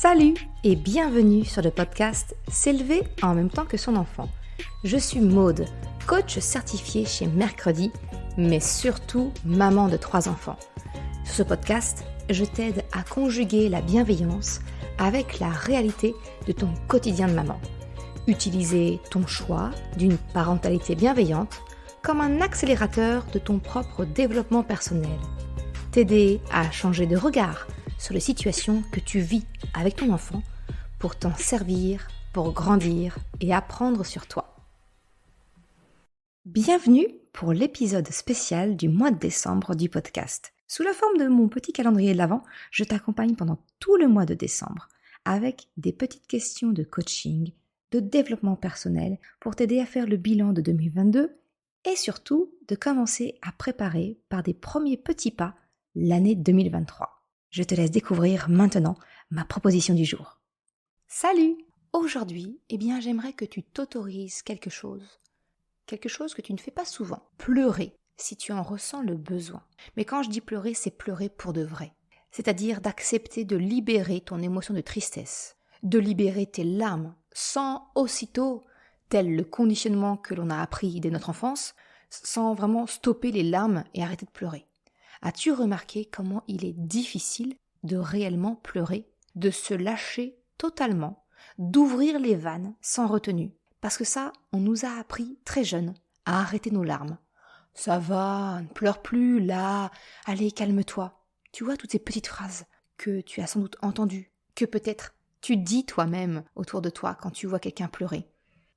Salut et bienvenue sur le podcast S'élever en même temps que son enfant. Je suis Maude, coach certifié chez Mercredi, mais surtout maman de 3 enfants. Sur ce podcast, je t'aide à conjuguer la bienveillance avec la réalité de ton quotidien de maman. Utiliser ton choix d'une parentalité bienveillante comme un accélérateur de ton propre développement personnel. T'aider à changer de regard sur les situations que tu vis avec ton enfant pour t'en servir, pour grandir et apprendre sur toi. Bienvenue pour l'épisode spécial du mois de décembre du podcast. Sous la forme de mon petit calendrier de l'Avent, je t'accompagne pendant tout le mois de décembre avec des petites questions de coaching, de développement personnel pour t'aider à faire le bilan de 2022 et surtout de commencer à préparer par des premiers petits pas l'année 2023. Je te laisse découvrir maintenant ma proposition du jour. Salut! Aujourd'hui, j'aimerais que tu t'autorises quelque chose que tu ne fais pas souvent. Pleurer, si tu en ressens le besoin. Mais quand je dis pleurer, c'est pleurer pour de vrai. C'est-à-dire d'accepter de libérer ton émotion de tristesse, de libérer tes larmes, sans aussitôt, tel le conditionnement que l'on a appris dès notre enfance, sans vraiment stopper les larmes et arrêter de pleurer. As-tu remarqué comment il est difficile de réellement pleurer, de se lâcher totalement, d'ouvrir les vannes sans retenue? Parce que ça, on nous a appris très jeunes à arrêter nos larmes. Ça va, ne pleure plus, là, allez, calme-toi. Tu vois toutes ces petites phrases que tu as sans doute entendues, que peut-être tu dis toi-même autour de toi quand tu vois quelqu'un pleurer.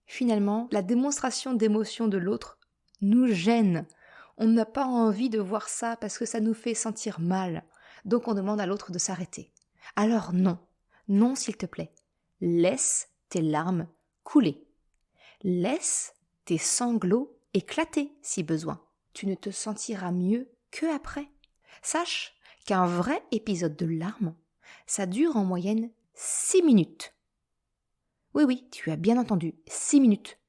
Finalement, la démonstration d'émotion de l'autre nous gêne. On n'a pas envie de voir ça parce que ça nous fait sentir mal. Donc on demande à l'autre de s'arrêter. Alors non s'il te plaît. Laisse tes larmes couler. Laisse tes sanglots éclater si besoin. Tu ne te sentiras mieux que après. Sache qu'un vrai épisode de larmes, ça dure en moyenne 6 minutes. Oui, tu as bien entendu, 6 minutes.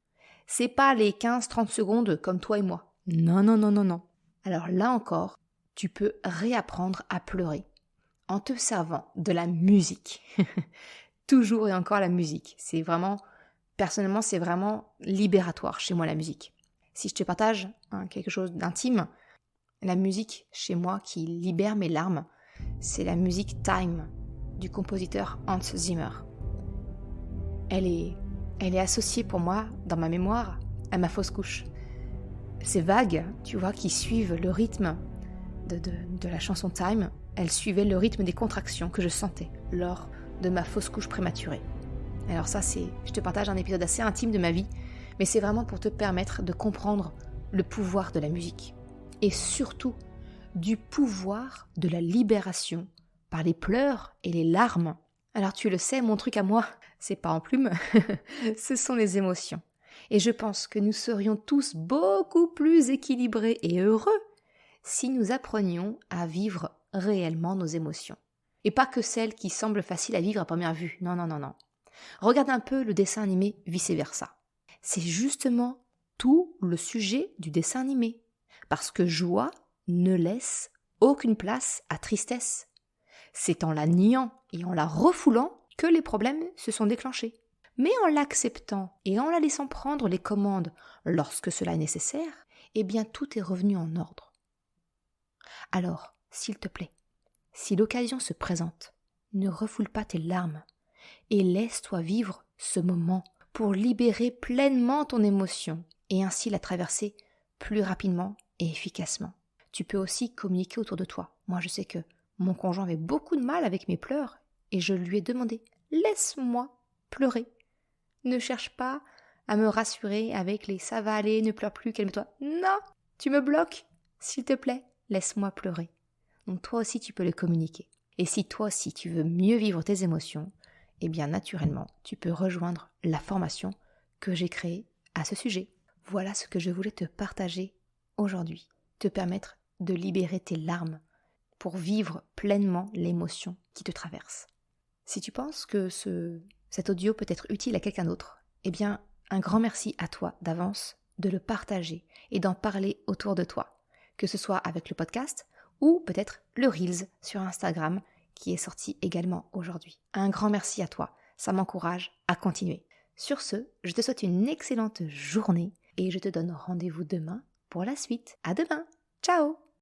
C'est pas les 15-30 secondes comme toi et moi. Non. Alors là encore, tu peux réapprendre à pleurer en te servant de la musique. Toujours et encore la musique. Personnellement, c'est vraiment libératoire chez moi la musique. Si je te partage quelque chose d'intime, la musique chez moi qui libère mes larmes, c'est la musique Time du compositeur Hans Zimmer. Elle est associée pour moi, dans ma mémoire, à ma fausse couche. Ces vagues, tu vois, qui suivent le rythme de la chanson Time, elles suivaient le rythme des contractions que je sentais lors de ma fausse couche prématurée. Alors ça, je te partage un épisode assez intime de ma vie, mais c'est vraiment pour te permettre de comprendre le pouvoir de la musique. Et surtout, du pouvoir de la libération par les pleurs et les larmes. Alors tu le sais, mon truc à moi, c'est pas en plume, ce sont les émotions. Et je pense que nous serions tous beaucoup plus équilibrés et heureux si nous apprenions à vivre réellement nos émotions. Et pas que celles qui semblent faciles à vivre à première vue. Non. Regarde un peu le dessin animé Vice Versa. C'est justement tout le sujet du dessin animé. Parce que joie ne laisse aucune place à tristesse. C'est en la niant et en la refoulant que les problèmes se sont déclenchés. Mais en l'acceptant et en la laissant prendre les commandes lorsque cela est nécessaire, tout est revenu en ordre. Alors, s'il te plaît, si l'occasion se présente, ne refoule pas tes larmes et laisse-toi vivre ce moment pour libérer pleinement ton émotion et ainsi la traverser plus rapidement et efficacement. Tu peux aussi communiquer autour de toi. Moi, je sais que mon conjoint avait beaucoup de mal avec mes pleurs et je lui ai demandé « Laisse-moi pleurer ». Ne cherche pas à me rassurer avec les « ça va aller, ne pleure plus, calme-toi ». Non, tu me bloques. S'il te plaît, laisse-moi pleurer. Donc toi aussi, tu peux le communiquer. Et si toi aussi, tu veux mieux vivre tes émotions, naturellement, tu peux rejoindre la formation que j'ai créée à ce sujet. Voilà ce que je voulais te partager aujourd'hui. Te permettre de libérer tes larmes pour vivre pleinement l'émotion qui te traverse. Si tu penses que cet audio peut être utile à quelqu'un d'autre, un grand merci à toi d'avance de le partager et d'en parler autour de toi, que ce soit avec le podcast ou peut-être le Reels sur Instagram qui est sorti également aujourd'hui. Un grand merci à toi, ça m'encourage à continuer. Sur ce, je te souhaite une excellente journée et je te donne rendez-vous demain pour la suite. À demain, ciao!